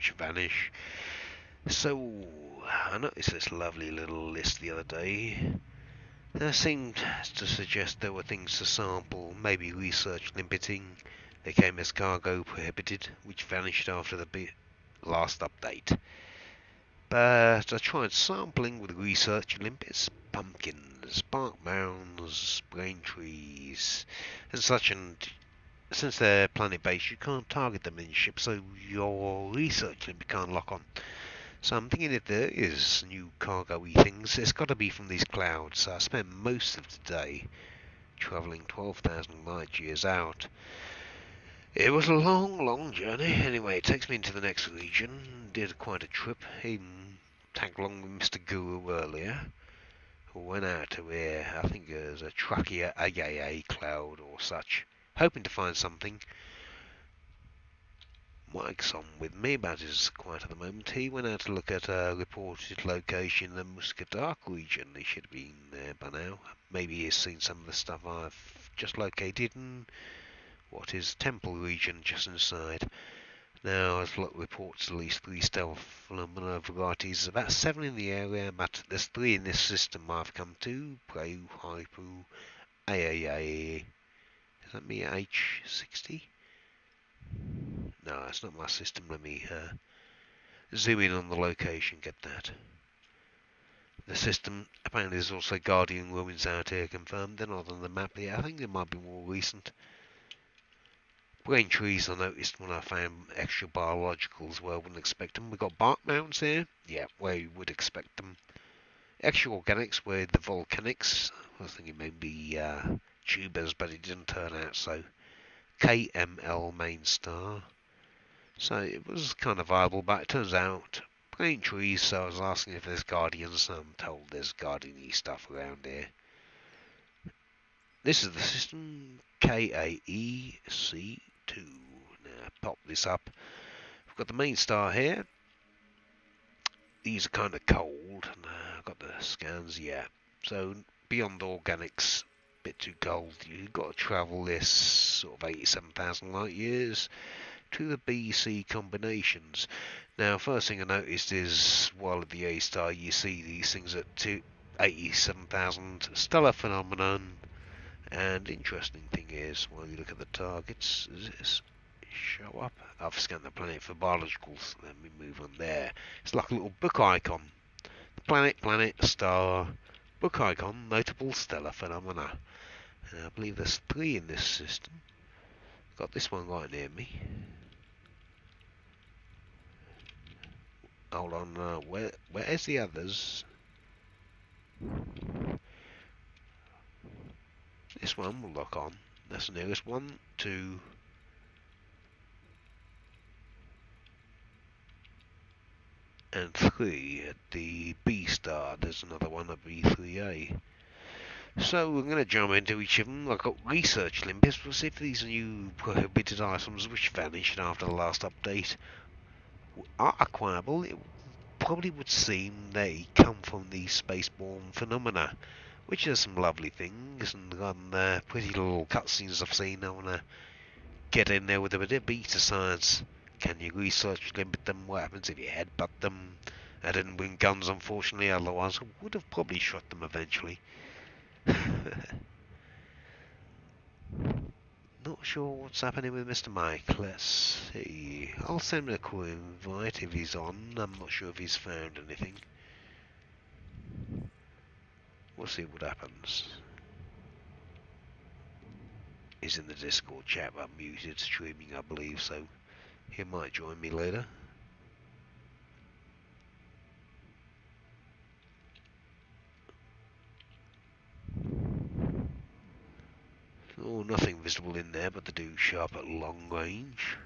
which vanish. So I noticed this lovely little list the other day. That seemed to suggest there were things to sample, maybe research limiting. They came as cargo prohibited, which vanished after the last update. But I tried sampling with research limpets, pumpkins, bark mounds, brain trees, and such, and since they're planet-based, you can't target them in ship, so your research limpet can't lock on. So I'm thinking if there is new cargo-y things, it's got to be from these clouds. So I spent most of the day travelling 12,000 light years out. It was a long journey. Anyway, it takes me into the next region. Did quite a trip. Even tagged along with Mr. Guru earlier. Who went out to where I think there's a Trachea AAA cloud or such. Hoping to find something. Mike's on with me, but is quiet at the moment. He went out to look at a reported location in the Muscadark region. He should have been there by now. Maybe he's seen some of the stuff I've just located in what is Temple region just inside. Now, as luck reports, at least 3 stealth phenomena varieties, about 7 in the area, but there's 3 in this system I've come to. Prey, Hypu, AAA. Is that me, H60? No, that's not my system. Let me zoom in on the location, get that. The system, apparently there's also Guardian ruins out here confirmed. They're not on the map yet. I think they might be more recent. Brain trees I noticed when I found extra biologicals where I wouldn't expect them. We've got bark mounds here. Yeah, where you would expect them. Extra organics with the volcanics. I was thinking maybe tubers, but it didn't turn out so. KML main star. So it was kind of viable, but it turns out brain trees, so I was asking if there's guardians. I'm told there's guardian-y stuff around here. This is the system, KAEC2. Now pop this up. We've got the main star here. These are kind of cold. I've got the scans, yeah. So beyond organics, bit too cold. You've got to travel this sort of 87,000 light years to the BC combinations. Now, first thing I noticed is while at the A star, you see these things at 87,000 stellar phenomenon. And interesting thing is, while you look at the targets, does this show up? I've scanned the planet for biologicals. Let me move on there. It's like a little book icon. Planet, star, book icon, notable stellar phenomena. And I believe there's 3 in this system. Got this one right near me. Hold on, where's the others? This one will lock on. That's the nearest. 1, 2. And 3 at the B star. There's another one at B3A. So we're going to jump into each of them. I've got research limpets. We'll see if these new prohibited items which vanished after the last update are acquirable. It probably would seem they come from these spaceborne phenomena, which are some lovely things, and on pretty little cutscenes I've seen. I want to get in there with a bit of beta science. Can you research limit them? What happens if you headbutt them? I didn't bring guns, unfortunately, otherwise I would have probably shot them eventually. Not sure what's happening with Mr. Mike. Let's see. I'll send him a quick invite if he's on. I'm not sure if he's found anything. We'll see what happens. He's in the Discord chat, but I'm muted streaming, I believe, so he might join me later. Oh, nothing visible in there, but they do show up at long range.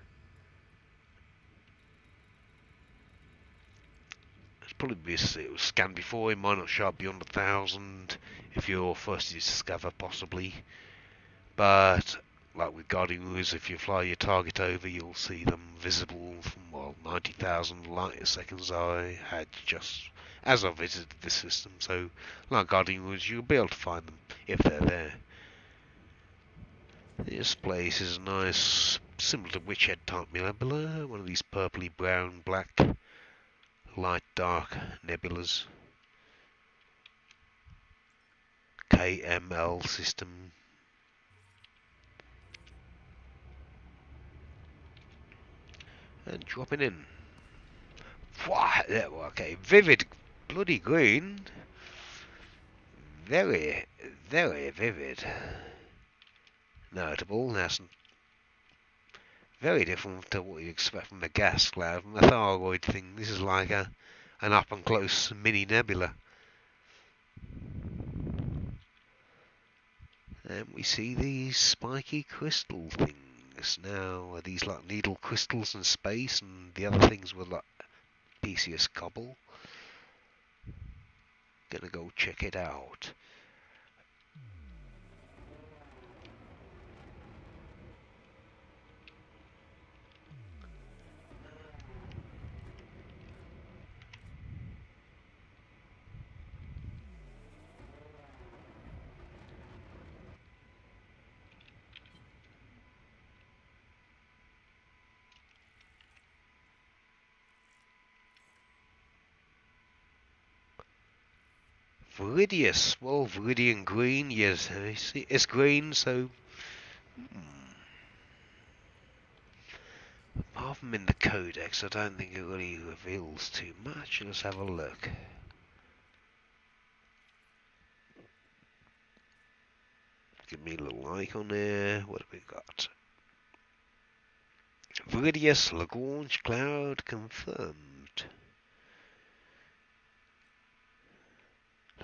It's probably best it was scanned before. It might not show up beyond 1,000 if you're first to discover, possibly. But like with Guardian Rules, if you fly your target over, you'll see them visible from, well, 90,000 light seconds I had just as I visited this system. So, like Guardian Rules, you'll be able to find them if they're there. This place is a nice similar to witch head type nebula, one of these purpley brown, black, light dark nebulas. KML system. And dropping in. Okay, vivid bloody green. Very, very vivid. Notable. That's very different to what you expect from the gas cloud, from the thyroid thing. This is like an up and close mini nebula. And we see these spiky crystal things. Now, are these like needle crystals in space, and the other things were like Theseus cobble? Gonna go check it out. Viridius, well, Viridian green, yes, it's green, so... Apart from in the codex, I don't think it really reveals too much. Let's have a look. Give me a little icon there. What have we got? Viridius Lagrange cloud confirmed.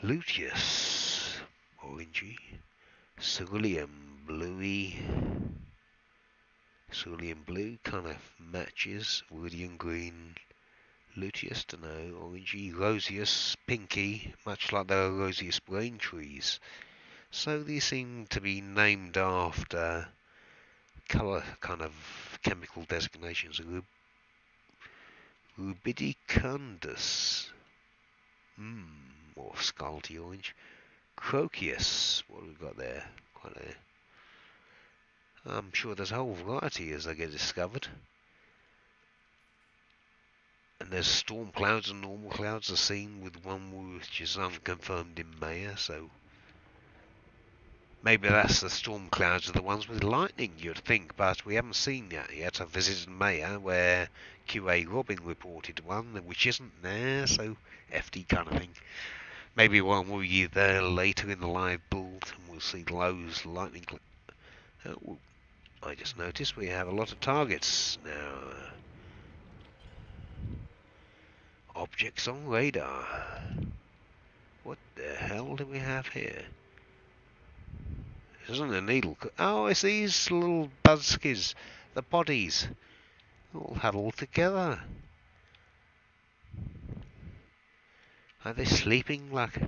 Luteus, orangey. Cerulean bluey. Cerulean blue kind of matches. Viridian green. Luteus, dunno. Orangey. Roseus, pinky, much like the Roseus brain trees. So these seem to be named after colour kind of chemical designations. Rubidicundus. More scarlety orange. Croceus. What have we got there? Quite a... I'm sure there's a whole variety as they get discovered. And there's storm clouds and normal clouds are seen, with one which is unconfirmed in Maya, so maybe that's the storm clouds are the ones with lightning, you'd think, but we haven't seen that yet. I visited Maya, where QA Robin reported one, which isn't there, so FD kind of thing. Maybe one will be there later in the live build, and we'll see those lightning oh, I just noticed we have a lot of targets now. Objects on radar. What the hell do we have here? This isn't a needle. Oh, it's these little buzzkids, the bodies, all huddled together. Are they sleeping like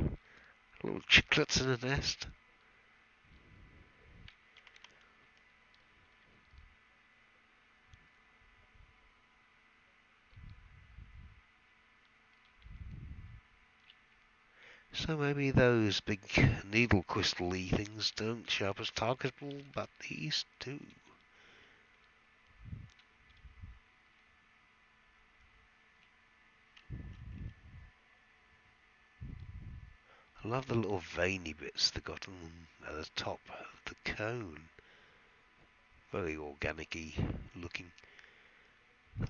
little chicklets in a nest? So maybe those big needle crystal-y things don't show up as targetable, but these do. I love the little veiny bits they got on at the top of the cone. Very organic-y looking.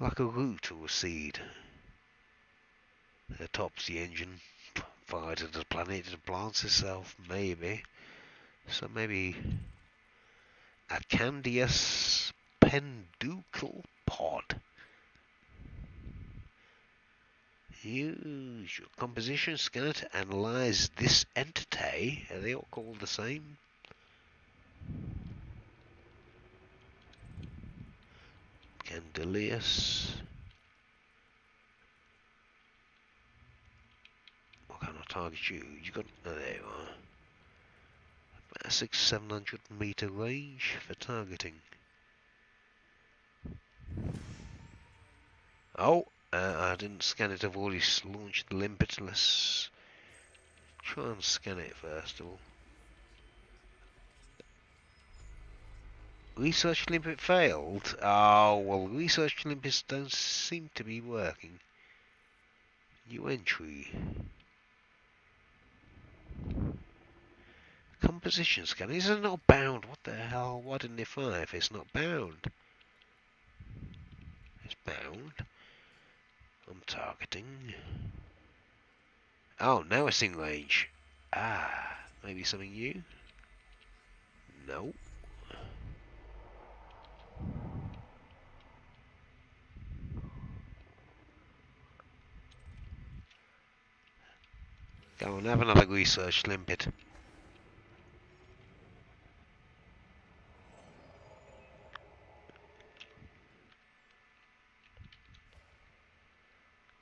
Like a root or a seed. The top's the engine. Fired at the planet to plant itself, maybe. So maybe a Candius penducle pod. Use your composition scanner to analyze this entity. Are they all called the same? Candelius. What kind of target you? You got? Oh, there you are. About 600-700 meter range for targeting. Oh, I didn't scan it. I've already launched the limpet. Let's try and scan it first of all. Research limpet failed? Oh, well, research limpets don't seem to be working. New entry. Composition scan. Is it not bound? What the hell? Why didn't it fire if it's not bound? It's bound. I'm targeting. Oh, now it's in range. Ah, maybe something new? No. Go on, have another research limpet.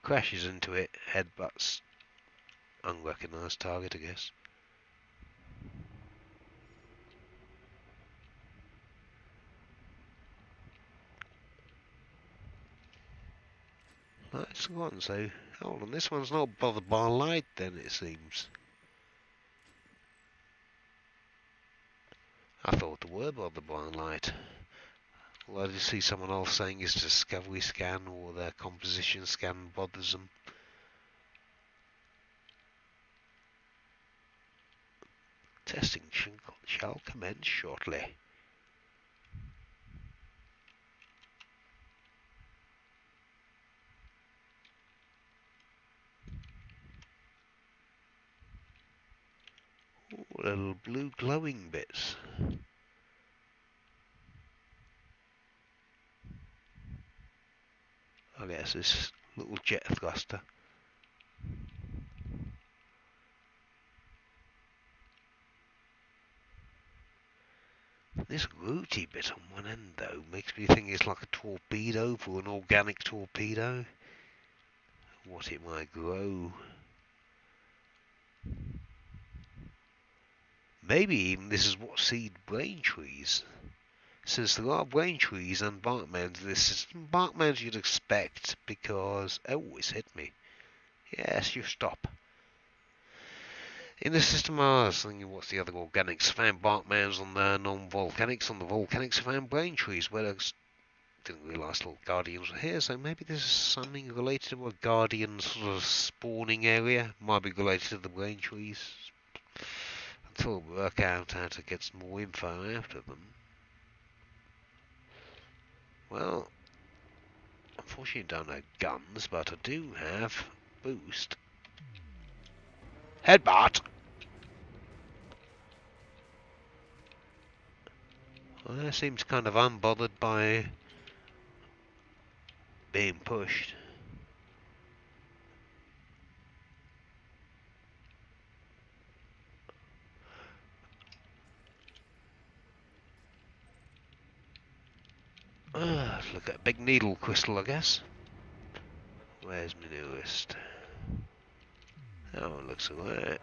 Crashes into it, headbutts. Unrecognised target, I guess. Nice one, so hold on, this one's not bothered by light then, it seems. I thought they were bothered by light. Well, I did see someone else saying his discovery scan or their composition scan bothers them. Testing shall commence shortly. Ooh, little blue glowing bits. I guess this little jet thruster. This rooty bit on one end, though, makes me think it's like a torpedo for an organic torpedo. What it might grow. Maybe even this is what seed brain trees. Since there are brain trees and barkmans, this is barkmans you'd expect because... Oh, it's hit me. Yes, you stop. In the system I was thinking, what's the other organics? Found barkmans on the non-volcanics. On the volcanics, I found brain trees. Where I didn't realise little guardians were here, so maybe this is something related to a guardian sort of spawning area. Might be related to the brain trees. Until we work out how to get some more info out of them. Well, unfortunately I don't have guns, but I do have boost. Headbutt! Well, that seems kind of unbothered by being pushed. Let's look at a big needle crystal, I guess. Where's my newest? Oh, it looks alright.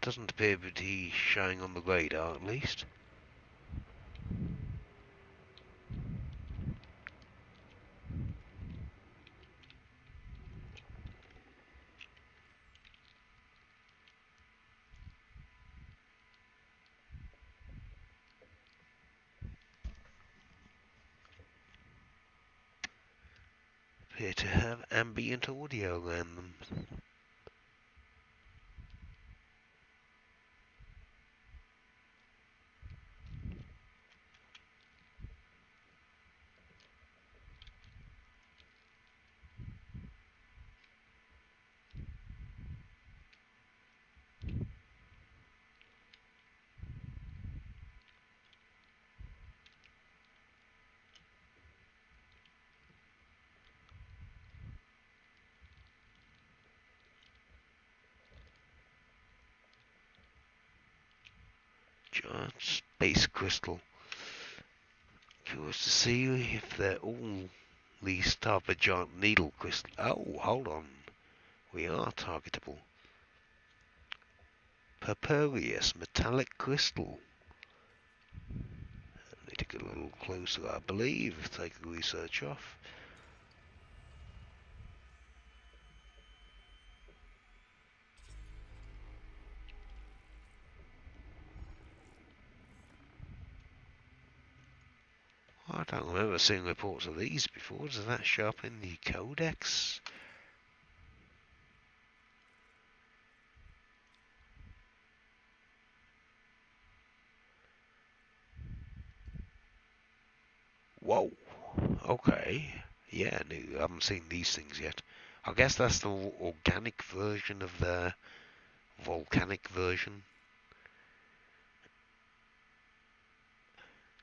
Doesn't appear to be showing on the radar, at least. Appear to have ambient audio around them. Giant space crystal. Curious to see if they're all these type of giant needle crystal. Oh, hold on. We are targetable. Purpureous metallic crystal. I need to get a little closer, I believe. Take the research off. I don't remember seeing reports of these before. Does that show up in the codex? Whoa. Okay. Yeah, no, I haven't seen these things yet. I guess that's the organic version of the volcanic version.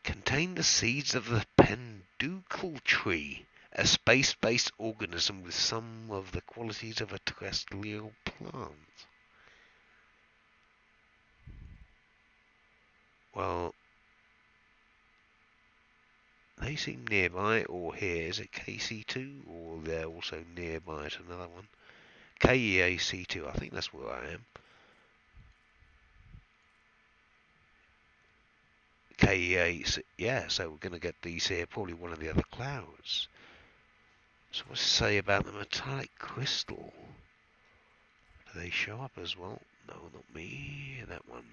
Contain the seeds of the penducle tree, a space-based organism with some of the qualities of a terrestrial plant. Well, they seem nearby, or here. Is it KC2, or they're also nearby at another one? KEAC2, I think that's where I am. KEA, yeah, so we're going to get these here, probably one of the other clouds. So what's it say about the metallic crystal? Do they show up as well? No, not me, that one.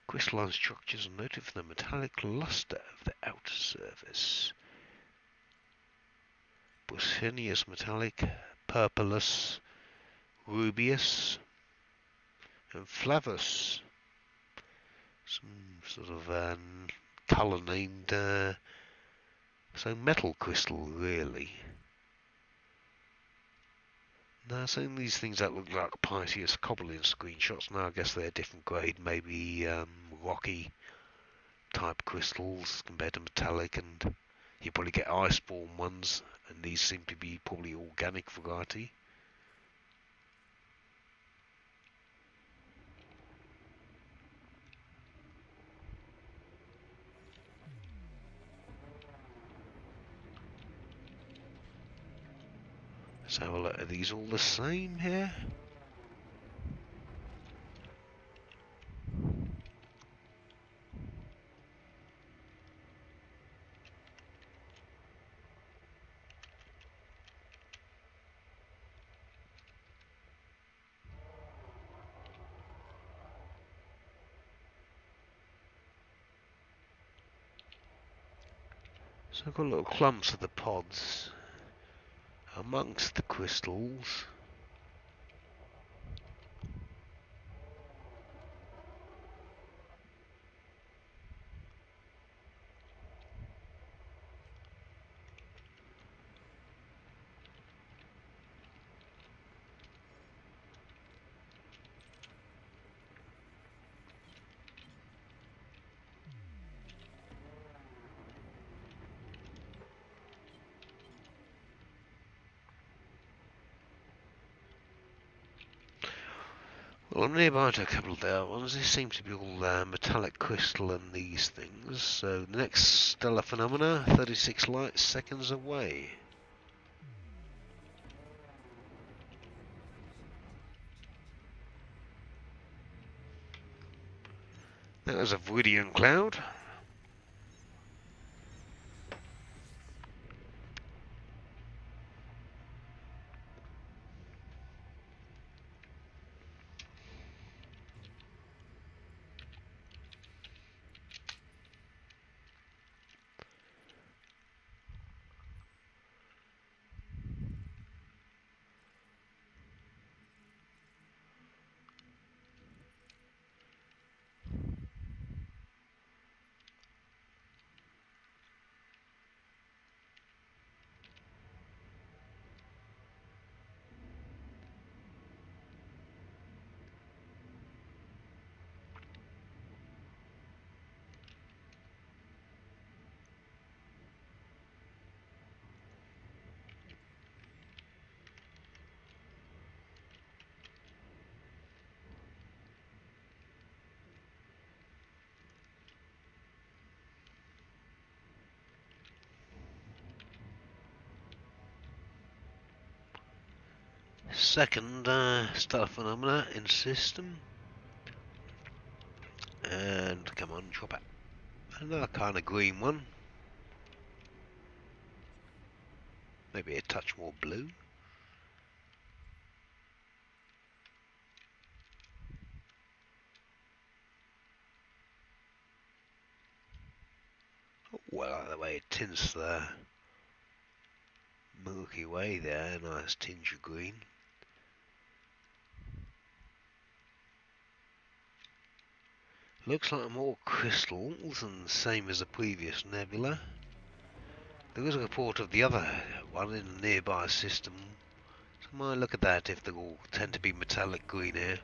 Crystalline structures are noted for the metallic luster of the outer surface. Bucinius metallic, purpurus, rubeus, and flavus. Some sort of colour named, so metal crystal, really. Now, seeing these things that look like Pisces Cobalin screenshots, now I guess they're different grade, maybe rocky type crystals compared to metallic, and you probably get ice-borne ones, and these seem to be probably organic variety. Let's have a look. Are these all the same here? So I've got little clumps of the pods amongst the crystals. Well, I'm nearby to a couple of the other ones. They seem to be all metallic crystal and these things. So the next stellar phenomena, 36 light seconds away. That was a Viridian cloud. Second stellar phenomena in system. And come on, drop it. Another kind of green one. Maybe a touch more blue. quite like the way it tints the Milky Way there, nice tinge of green. Looks like more crystals than the same as the previous nebula. There is a report of the other one in a nearby system. So I might look at that if they all tend to be metallic green here.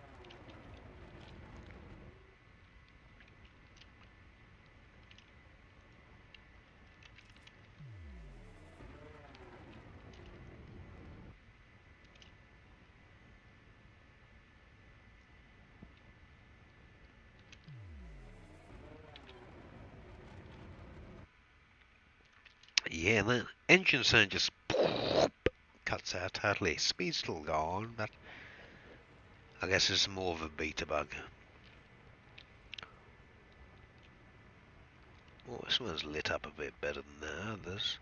Yeah, that engine sound just cuts out totally. Speed's still gone, but I guess it's more of a beta bug. Oh, this one's lit up a bit better than the others.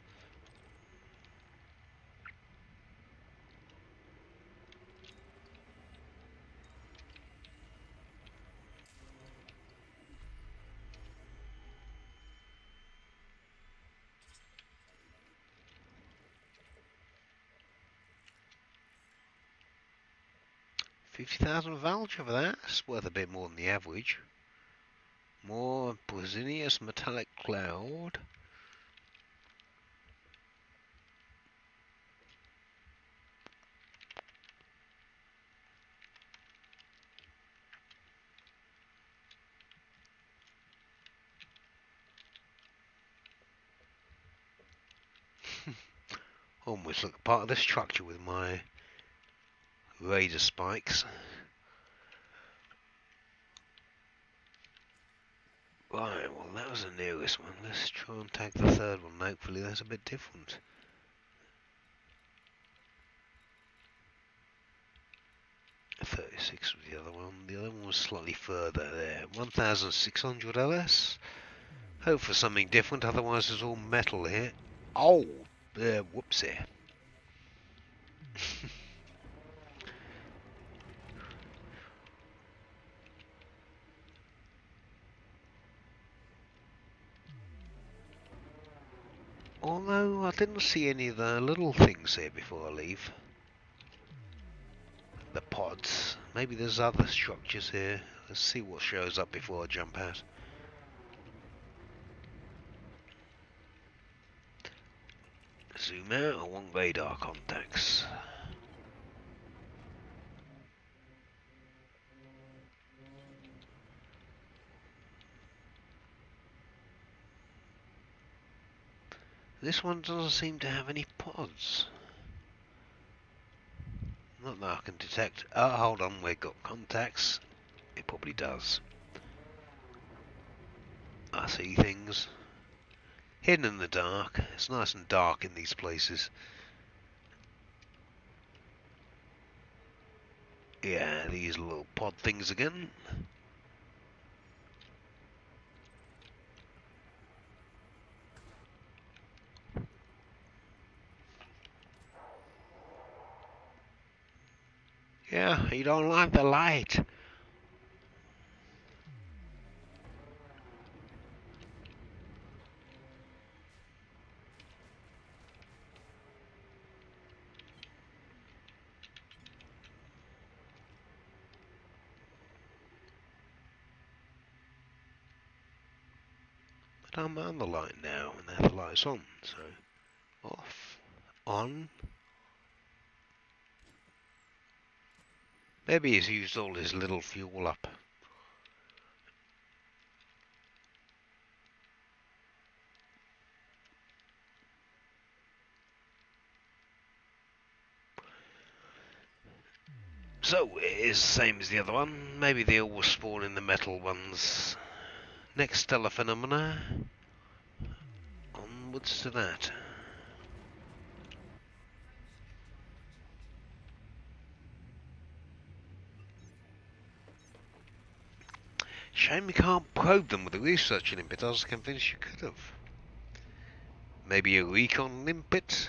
$50,000 voucher for that. It's worth a bit more than the average. More Brazilius metallic cloud. Almost look part of the structure with my radar spikes. Right, well that was the nearest one. Let's try and take the third one. Hopefully that's a bit different. 36 was the other one. The other one was slightly further there. 1,600 LS. Hope for something different, otherwise it's all metal here. Oh, whoopsie. Although I didn't see any of the little things here before I leave. The pods. Maybe there's other structures here. Let's see what shows up before I jump out. Zoom out, I want radar contacts. This one doesn't seem to have any pods. Not that I can detect. Oh, hold on, we've got contacts. It probably does. I see things. Hidden in the dark. It's nice and dark in these places. Yeah, these little pod things again. Yeah, you don't like the light. But I'm on the light now, and now the light's on, so off, on. Maybe he's used all his little fuel up. So, it is the same as the other one. Maybe they all spawn in the metal ones. Next stellar phenomena. Onwards to that. Shame we can't probe them with a research limpet. I was convinced you could have. Maybe a recon limpet?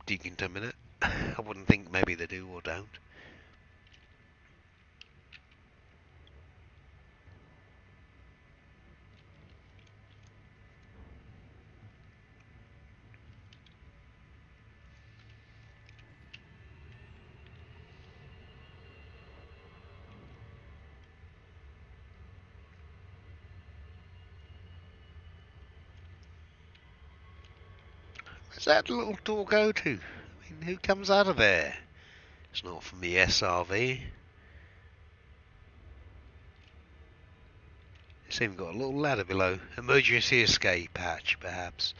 Decontaminate? I wouldn't think maybe they do or don't. Where's that little door go to? I mean, who comes out of there? It's not from the SRV. It's even got a little ladder below. Emergency escape hatch, perhaps.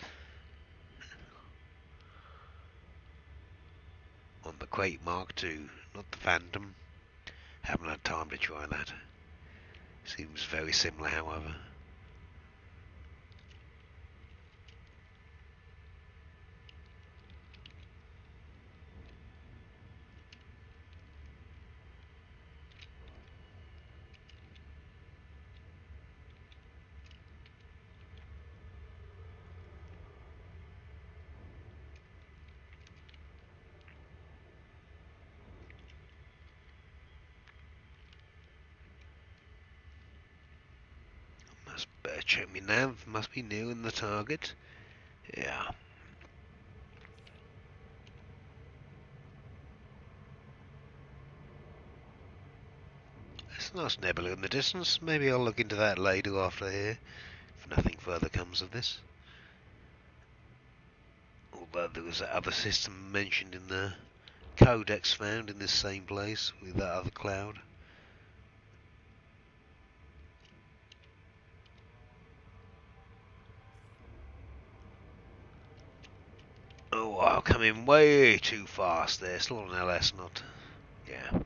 On the Quake Mark II, not the Phantom. Haven't had time to try that. Seems very similar, however. Must better check me nav. Must be nearing the target. Yeah. There's a nice nebula in the distance. Maybe I'll look into that later after here, if nothing further comes of this. Although there was that other system mentioned in the codex found in this same place with that other cloud. Oh, I'll come in way too fast there. Still on LS, not... Yeah.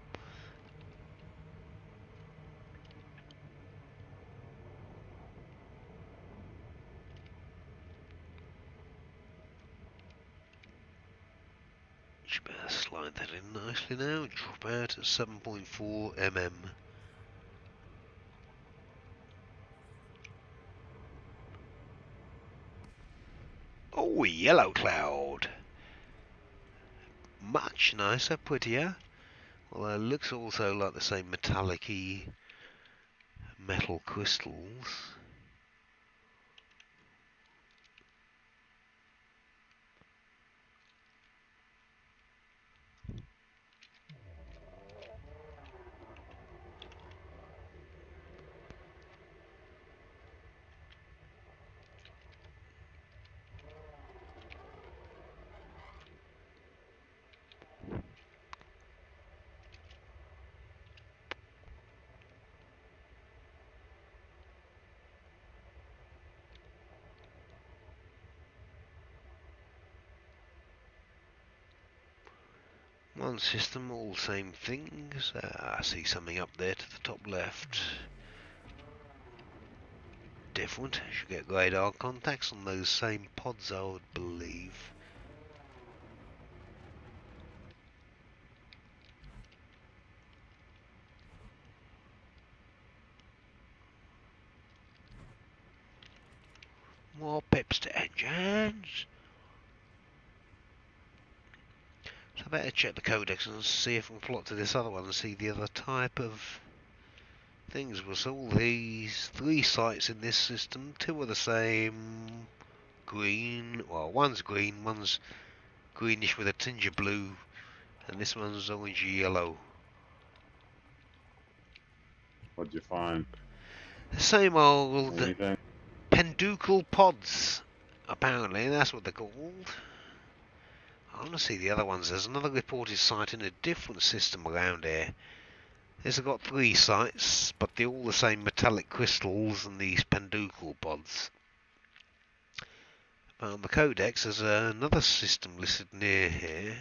Should better slide that in nicely now. Drop out at 7.4 mm. Oh, yellow cloud. Much nicer, prettier. Although it looks also like the same metallic-y metal crystals. One system, all same things. I see something up there to the top left. Different. Should get radar contacts on those same pods, I would believe. More pips to engines. So I better check the codex and see if we can plot to this other one and see the other type of things. Was all these 3 sites in this system, 2 are the same green, well one's green, one's greenish with a tinge of blue, and this one's orangey yellow. What'd you find? The same old Anything? penducal pods, apparently, that's what they're called. I want to see the other ones. There's another reported site in a different system around here. It's got 3 sites, but they're all the same metallic crystals and these penducal pods. But on the codex, there's another system listed near here.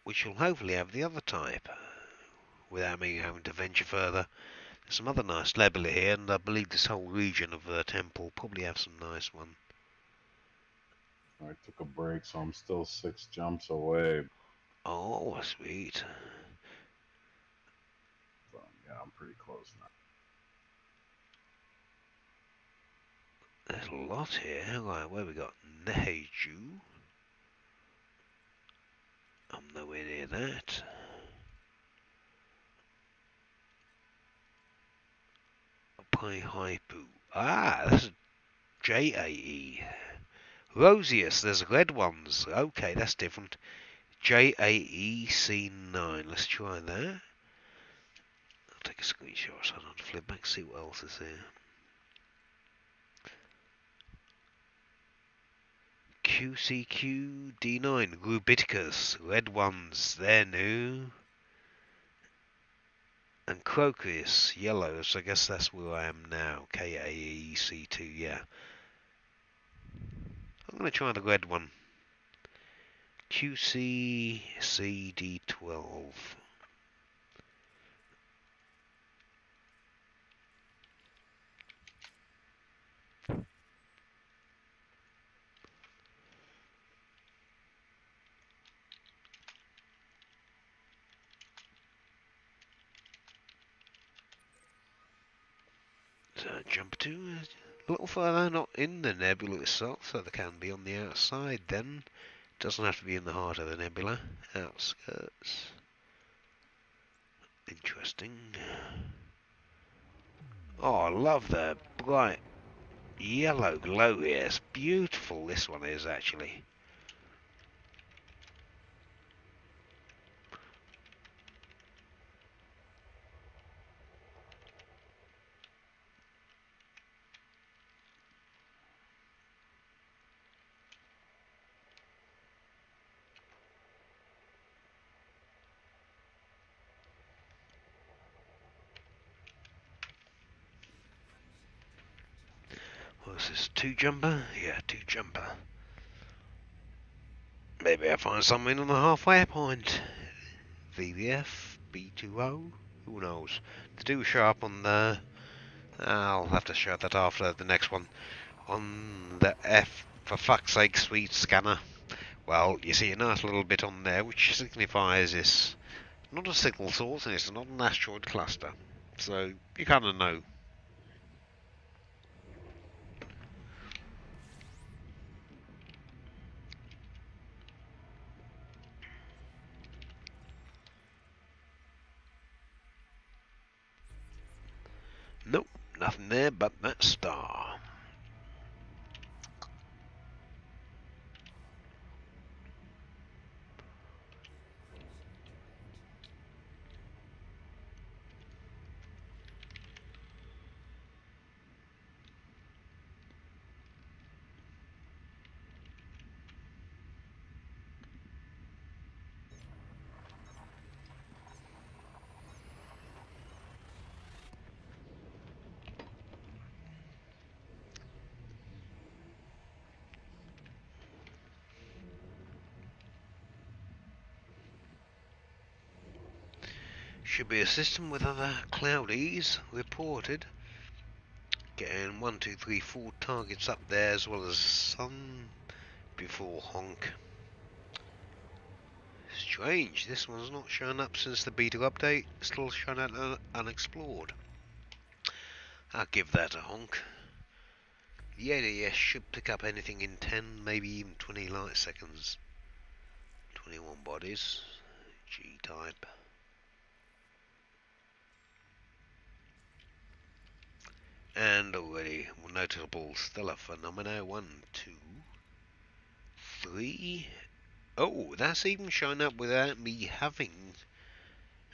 Which will hopefully have the other type, without me having to venture further. There's some other nice nebula here, and I believe this whole region of the temple probably have some nice one. I took a break, so I'm still 6 jumps away. Oh, sweet. But yeah, I'm pretty close now. There's a lot here. Right, where we got Neheju. I'm nowhere near that. Pi Haipu. Ah, this is JAE. Rosius, there's red ones. Okay, that's different. JAEC9. Let's try that. I'll take a screenshot so I don't flip back, see what else is here. QCQ D9 Rubiticus, red ones, they're new. And Crocus, yellows, I guess that's where I am now. KAEC2, yeah. I'm going to try the red one. QCCD12. So jump to a little further, not in the nebula itself, so they can be on the outside then. Doesn't have to be in the heart of the nebula. Outskirts. Interesting. Oh, I love the bright yellow glow here. It's beautiful, this one is actually. What's this, 2-jumper? Yeah, 2-jumper. Maybe I'll find something on the halfway point. VVF, B20, who knows. They do show up on the... I'll have to show that after the next one. On the F, for fuck's sake, sweet scanner. Well, you see a nice little bit on there, which signifies it's not a signal source and it's not an asteroid cluster. So, you kind of know. Nope, nothing there but that star. Should be a system with other cloudies reported. Getting 1, 2, 3, 4 targets up there as well as sun before honk. Strange, this one's not shown up since the beta update, still shown out unexplored. I'll give that a honk. The ADS should pick up anything in 10, maybe even 20 light seconds. 21 bodies, G-type. And already notable stellar phenomena, 1, 2, 3. Oh, that's even shown up without me having...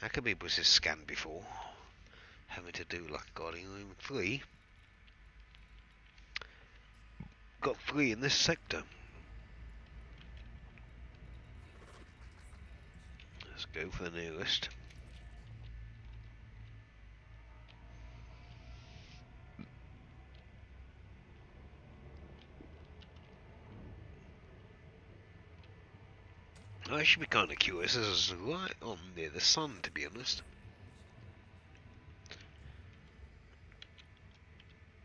How come it was this scan before? Having to do like Guardian 3. Got 3 in this sector. Let's go for the nearest. I should be kind of curious. This is right on near the sun, to be honest.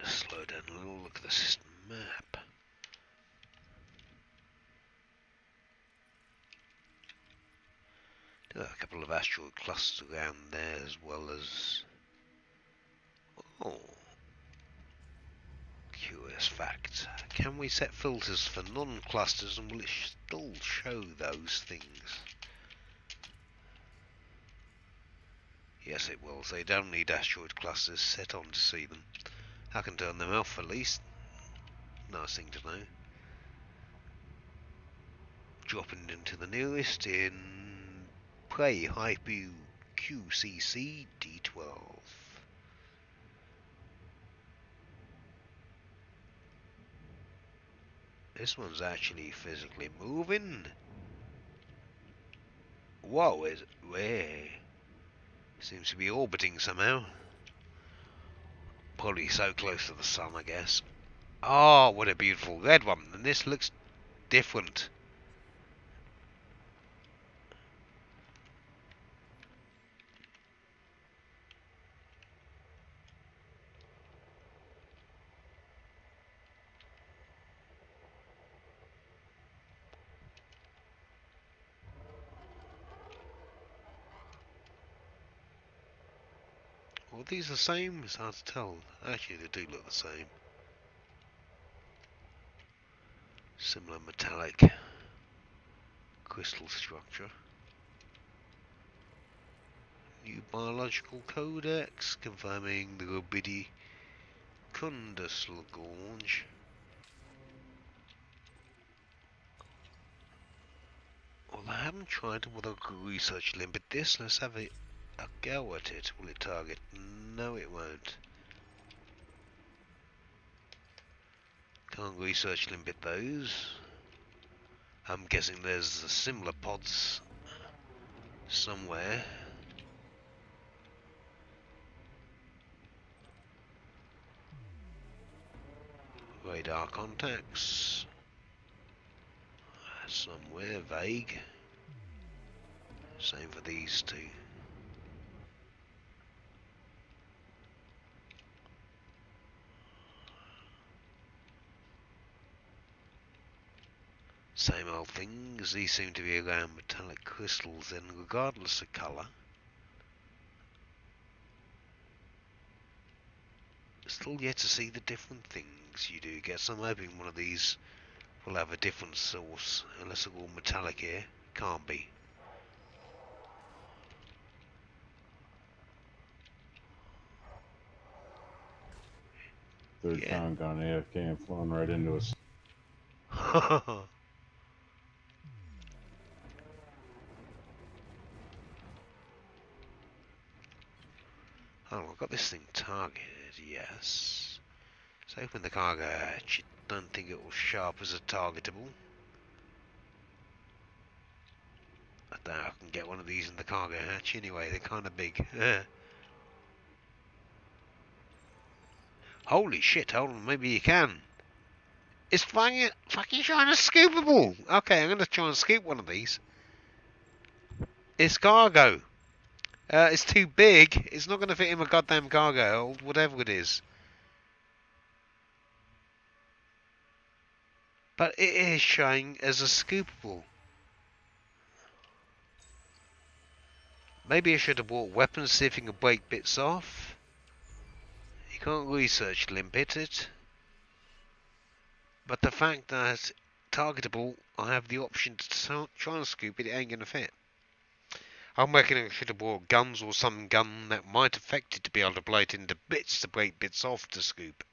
Slow down a little, look at the system map. There are a couple of asteroid clusters around there as well as... Oh. Curious fact. Can we set filters for non-clusters and will it still show those things? Yes it will, so you don't need asteroid clusters set on to see them. I can turn them off at least. Nice thing to know. Dropping into the nearest in Prey Hypu QCC D12. This one's actually physically moving. Whoa, is where? Seems to be orbiting somehow. Probably so close to the sun, I guess. Oh, what a beautiful red one. And this looks different. Well, these the same? It's hard to tell. Actually, they do look the same. Similar metallic crystal structure. New biological codex confirming the Rubidi Kundus Lagrange. Well, I haven't tried it with a research limit this. Let's have a go at it. Will it target? No, it won't. Can't research limit those. I'm guessing there's similar pods somewhere. Radar contacts. Somewhere vague. Same for these two. Same old things. These seem to be around metallic crystals then, regardless of colour. Still yet to see the different things you do get. So I'm hoping one of these will have a different source, unless they're all metallic here. Can't be. Third Yeah. time gone AFK and flown right into us. Oh, I've got this thing targeted, yes. Let's open the cargo hatch. Don't think it will show up as a targetable. I doubt I can get one of these in the cargo hatch anyway, they're kind of big. Holy shit, hold on, maybe you can. It's fucking trying to scoopable. Okay, I'm going to try and scoop one of these. It's cargo. It's too big. It's not going to fit in my goddamn cargo hold, whatever it is. But it is showing as a scoopable. Maybe I should have bought weapons, see if you can break bits off. You can't research limpet it. But the fact that targetable, I have the option to try and scoop it, it ain't going to fit. I'm reckoning I should have bought guns or some gun that might affect it to be able to blow it into bits to break bits off to scoop.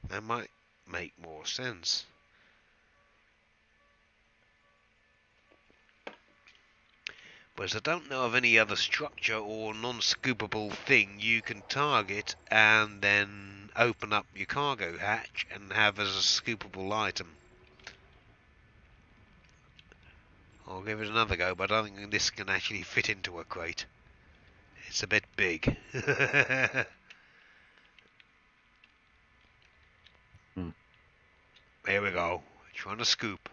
That might make more sense. Whereas I don't know of any other structure or non-scoopable thing you can target and then open up your cargo hatch and have as a scoopable item. I'll give it another go, but I don't think this can actually fit into a crate. It's a bit big. There we go. Trying to scoop.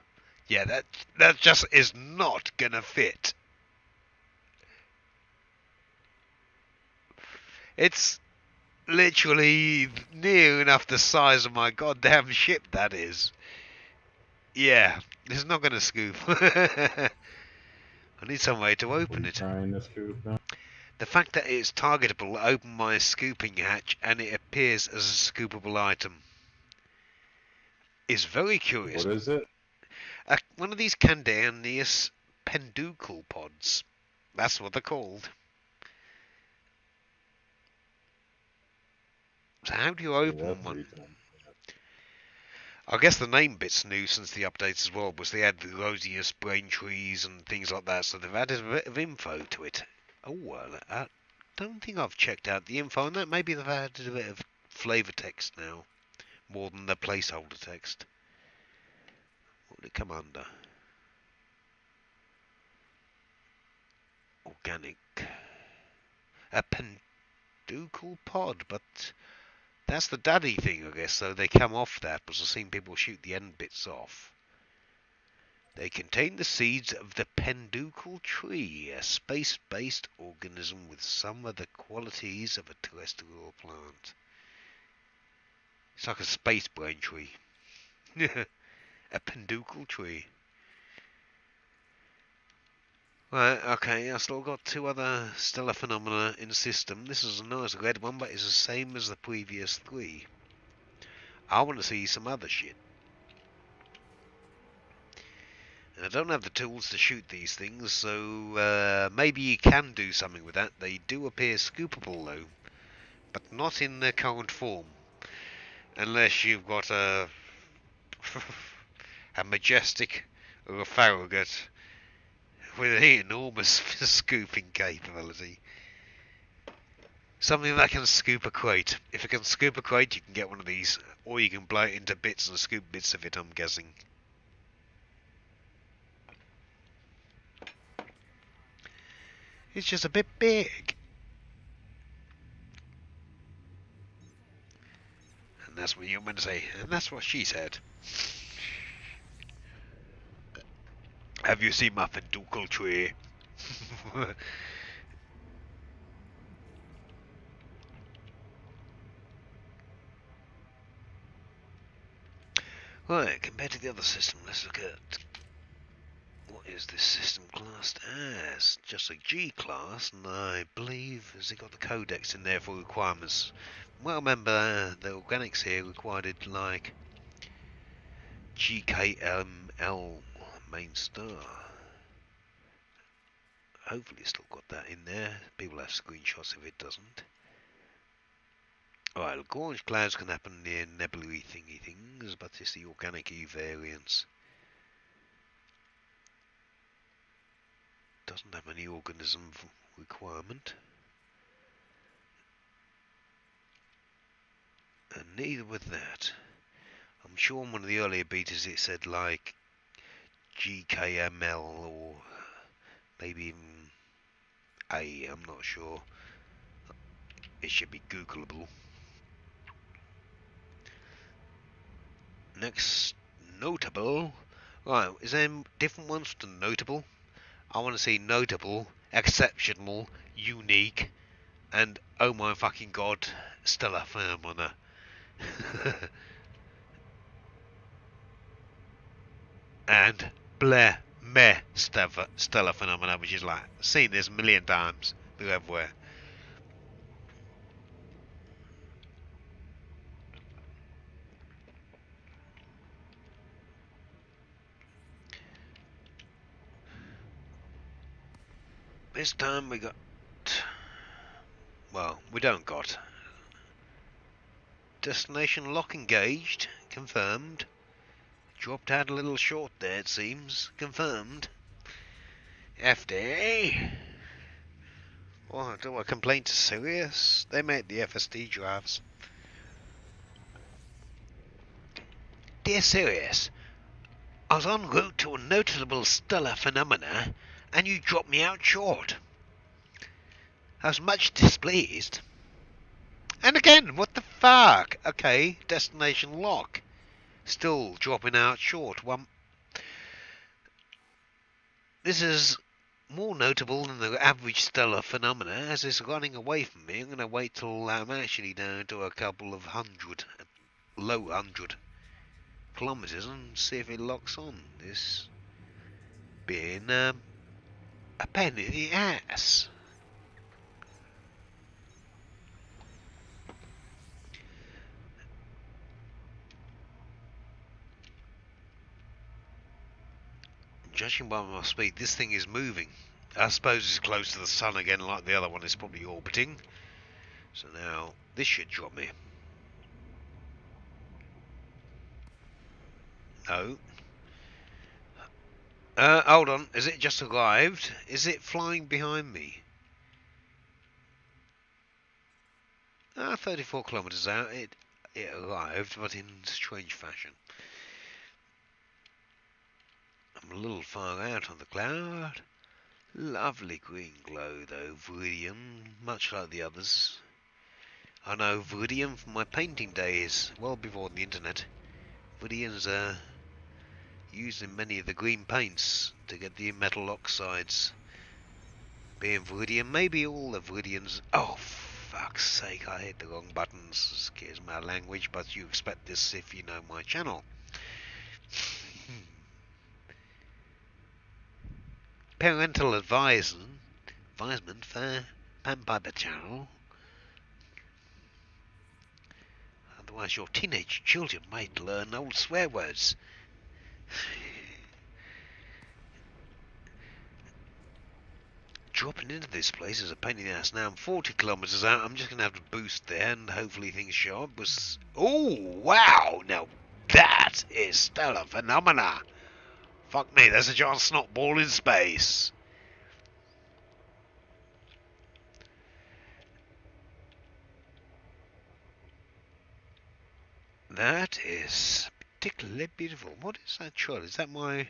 Yeah, that just is not gonna fit. It's literally near enough the size of my goddamn ship, that is. Yeah, it's not gonna scoop. I need some way to open it. Trying to scoop now. The fact that it's targetable, open my scooping hatch and it appears as a scoopable item is very curious. What is it? One of these Candaneus penducle pods. That's what they're called. So how do you open one? I guess the name bit's new since the updates as well, was they had the Rosius brain trees and things like that, so they've added a bit of info to it. Oh, well, I don't think I've checked out the info on that. Maybe they've added a bit of flavour text now, more than the placeholder text. What would it come under? Organic. A penducal pod, but that's the daddy thing, I guess, so they come off that, because I've seen people shoot the end bits off. They contain the seeds of the penducal tree, a space-based organism with some of the qualities of a terrestrial plant. It's like a space brain tree. A penducal tree. Right, okay, I still got two other stellar phenomena in the system. This is a nice red one, but it's the same as the previous three. I want to see some other shit. And I don't have the tools to shoot these things, so maybe you can do something with that. They do appear scoopable though, but not in their current form. Unless you've got a a majestic or a Farragut with an enormous scooping capability. Something that can scoop a crate. If it can scoop a crate, you can get one of these, or you can blow it into bits and scoop bits of it, I'm guessing. It's just a bit big. And that's what you're meant to say, and that's what she said. Have you seen my penducal tree? Right, compared to the other system, let's look at what is this system classed as. Just a G class, and I believe has it got the codex in there for requirements. Well, remember the organics here required it like GKML main star. Hopefully it's still got that in there. People have screenshots if it doesn't. Alright, Lagrange clouds can happen near nebulae thingy things, but it's the organic E variance. Doesn't have any organism requirement. And neither with that. I'm sure in one of the earlier betas it said like GKML or maybe even A, I'm not sure. It should be Googleable. Next, notable. Right, is there different ones to notable? I want to see notable, exceptional, unique, and oh my fucking god, stellar phenomena. And bleh, meh, stellar phenomena, which is like, seen this a million times, they're everywhere. This time we got, well, we don't got. Destination lock engaged, confirmed. Dropped out a little short there, it seems, confirmed. FDA. Well, do I complain to Sirius? They made the FSD drives. Dear Sirius, I was en route to a noticeable stellar phenomena, and you dropped me out short. I was much displeased. And again, what the fuck? Okay, destination lock. Still dropping out short. This is more notable than the average stellar phenomena, as it's running away from me. I'm going to wait till I'm actually down to a couple of low 100 kilometers and see if it locks on. This being a pain in the ass. Judging by my speed, this thing is moving. I suppose it's close to the sun again, like the other one is probably orbiting. So now this should drop me. No. Hold on. Is it just arrived? Is it flying behind me? 34 kilometers out. It arrived, but in strange fashion. little far out on the cloud. Lovely green glow though, Viridian, much like the others. I know Viridian from my painting days, well before the internet. Viridian's used in many of the green paints to get the metal oxides. Being Viridian, maybe all the Viridians. Oh, fuck's sake, I hit the wrong buttons. Excuse my language, but you expect this if you know my channel. Parental advisement for Panpiper channel. Otherwise your teenage children might learn old swear words. Dropping into this place is a pain in the ass. Now I'm 40 kilometers out. I'm just going to have to boost there and hopefully things show up. Oh, wow. Now that is stellar phenomena. Fuck me, there's a giant snot ball in space. That is particularly beautiful. What is that shot? Is that my...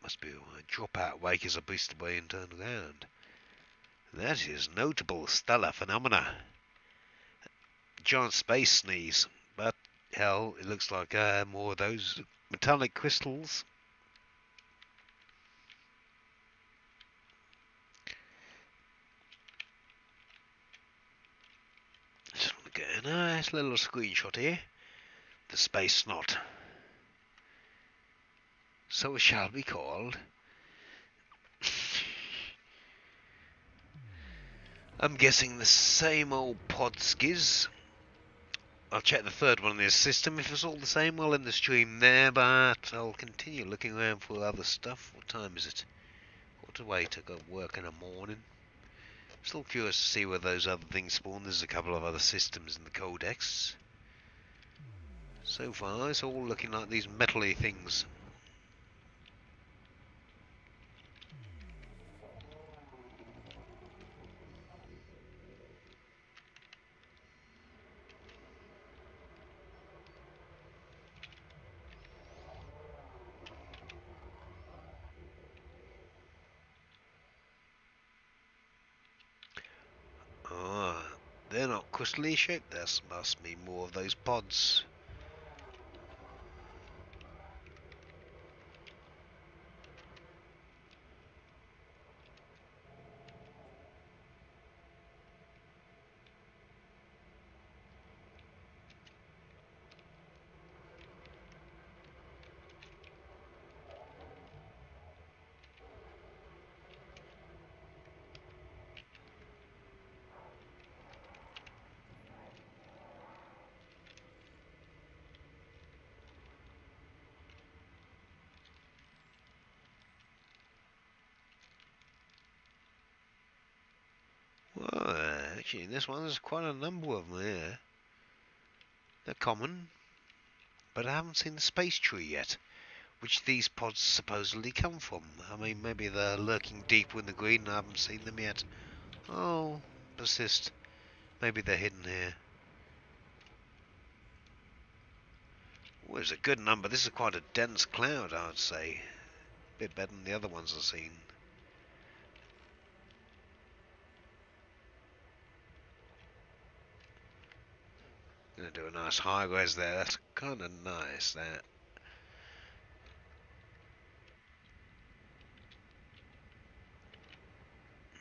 Must be my dropout wake as I boosted away and turned around. That is notable stellar phenomena. Giant space sneeze. But, hell, it looks like more of those metallic crystals. Just want to get a nice little screenshot here. The space snot. So it shall be called. I'm guessing the same old pod skiz. I'll check the third one in this system. If it's all the same, I'll end the stream there, but I'll continue looking around for other stuff. What time is it? What a way to go work in the morning. Still curious to see where those other things spawn. There's a couple of other systems in the codex. So far, it's all looking like these metal-y things. Ah, they're not crystally shaped. That must be more of those pods. Well, actually, this one there's quite a number of them here. They're common, but I haven't seen the space tree yet, which these pods supposedly come from. I mean, maybe they're lurking deep in the green and I haven't seen them yet. Oh, persist. Maybe they're hidden here. Oh, it's a good number. This is quite a dense cloud, I would say. A bit better than the other ones I've seen. Gonna do a nice high res there. That's kind of nice. That.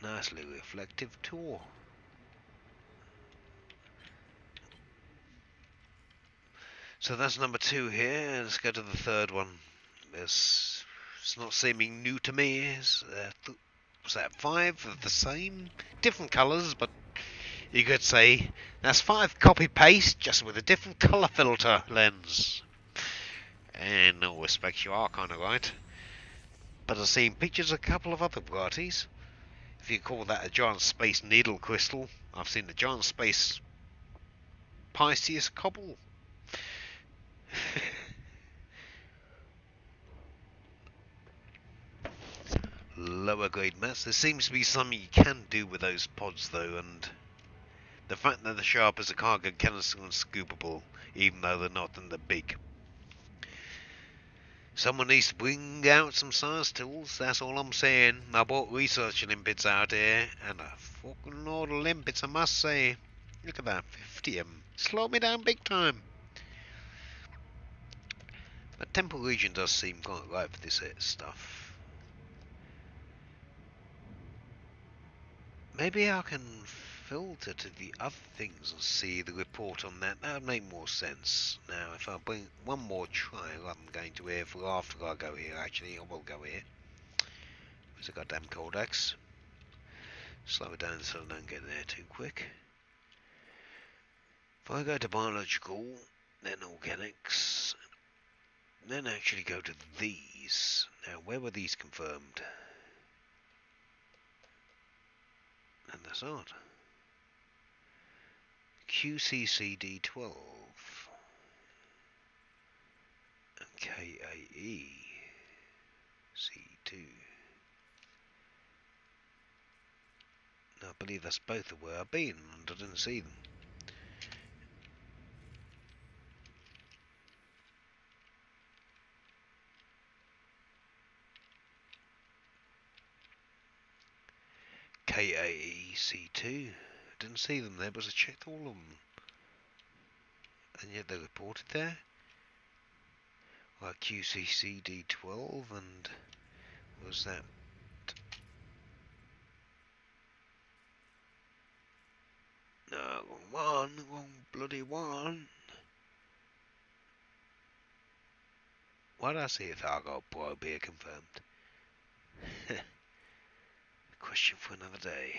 Nicely reflective tour. So that's number 2 here. Let's go to the third one. It's not seeming new to me. Was that 5 of the same? Different colours, but you could say that's 5 copy paste, just with a different colour filter lens. And in all respects, you are kind of right. But I've seen pictures of a couple of other varieties. If you call that a giant space needle crystal, I've seen the giant space Pisces cobble. Lower grade mats. There seems to be something you can do with those pods though, and the fact that they're sharp as a cargo canister and scoopable, even though they're not in the big. Someone needs to bring out some science tools, that's all I'm saying. I bought research limpets out here, and a fucking lot of limpets, I must say. Look at that, 50 of them. Slowed me down big time. But Temple region does seem quite right for this stuff. Maybe I can filter to the other things and see the report on that. That would make more sense. Now, if I bring one more trial, I'm going to here for after I go here. Actually, I will go here. There's a goddamn codex. Slow it down so I don't get there too quick. If I go to biological, then organics, then actually go to these. Now, where were these confirmed? And that's odd. QCCD12 and KAE C2. Now, I believe that's both of where I've been, and I didn't see them. KAE C2. Didn't see them there, but I checked all of them. And yet they're reported there. Like QCCD12 and was that no, wrong one, wrong bloody one. Why did I see a Thargo probe here confirmed? Question for another day.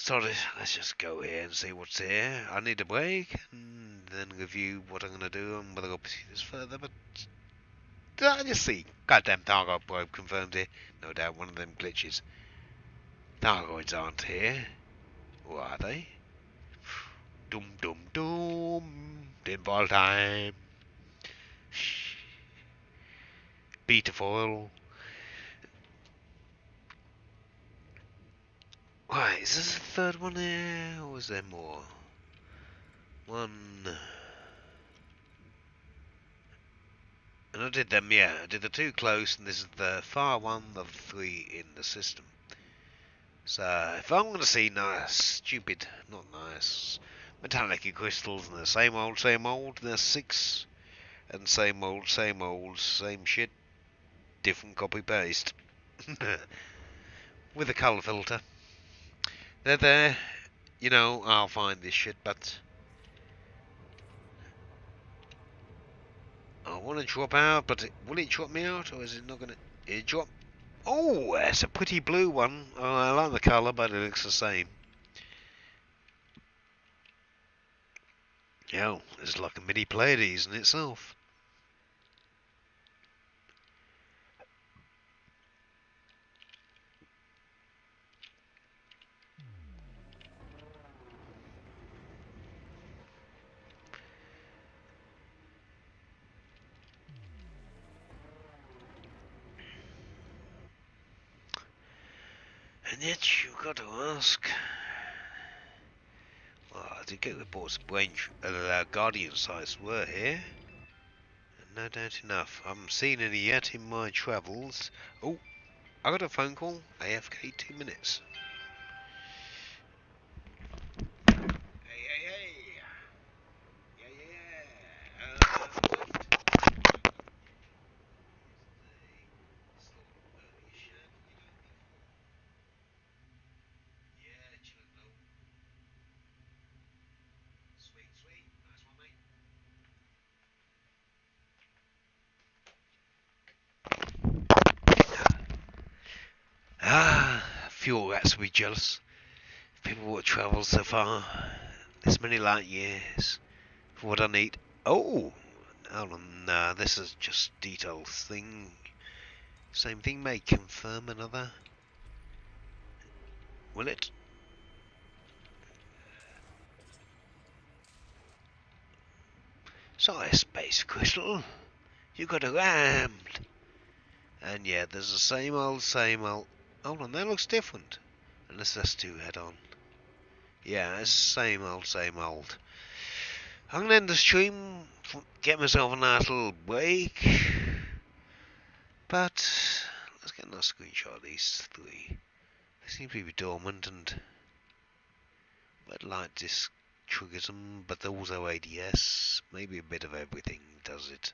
Sorry, let's just go here and see what's here. I need a break and then review what I'm gonna do and whether I'll pursue this further, but did I just see goddamn Thargo probe confirmed here? No doubt one of them glitches. Thargoids aren't here. Or are they? Dum dum dum. Pinball time. Beta foil. Right, is this the third one here, or is there more? One. And I did them, yeah. I did the two close, and this is the far one of the three in the system. So, if I'm going to see nice, stupid, not nice, metallic crystals, and the same old, there's 6. And same old, same shit, different copy paste. With a colour filter. They're there, you know, I'll find this shit, but I want to drop out, but will it drop me out, or is it not going to... It drop... Oh, that's a pretty blue one. Oh, I like the colour, but it looks the same. Yeah, it's like a mini Pleiades in itself. And yet you've got to ask... Well, I did get reports of Guardian sites were here. And no doubt enough. I haven't seen any yet in my travels. Oh, I got a phone call. AFK 2 minutes. Hey. Sweet. Nice one, mate. Fuel rats will be jealous. People who have travelled so far, this many light years, for what I need. Oh, hold on, this is just details thing. Same thing may confirm another. Will it? Sorry, Space Crystal. You got rammed. And yeah, there's the same old. Hold on, that looks different. Unless that's 2 head on. Yeah, it's same old. I'm gonna end the stream, get myself a nice little break, but let's get a nice screenshot of these three. They seem to be dormant, and red light disc triggers them, but also ADS. Maybe a bit of everything does it.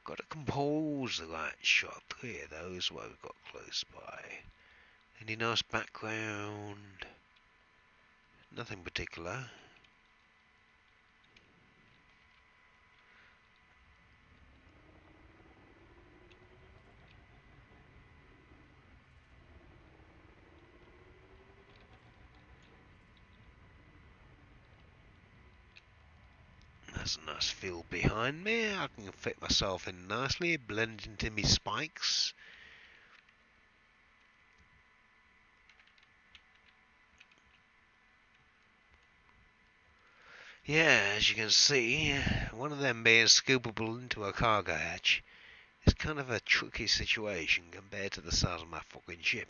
Got to compose the right shot. Three of those what we've got close by. Any nice background? Nothing particular. That's a nice field behind me. I can fit myself in nicely, blend into me spikes. Yeah, as you can see, one of them being scoopable into a cargo hatch is kind of a tricky situation compared to the size of my fucking ship.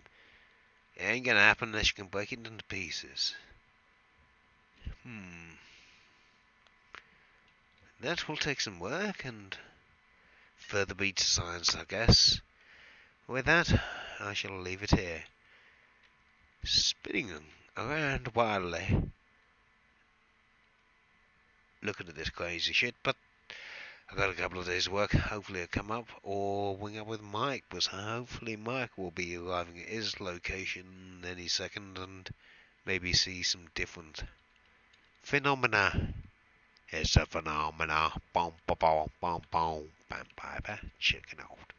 It ain't gonna happen unless you can break it into pieces. That will take some work and further beta science, I guess. With that, I shall leave it here. Spinning around wildly, looking at this crazy shit, but I've got a couple of days' work. Hopefully it'll come up, or wing up with Mike, because hopefully Mike will be arriving at his location any second, and maybe see some different phenomena. It's a phenomena. Boom, boom, boom, boom, boom. Vampire chicken out.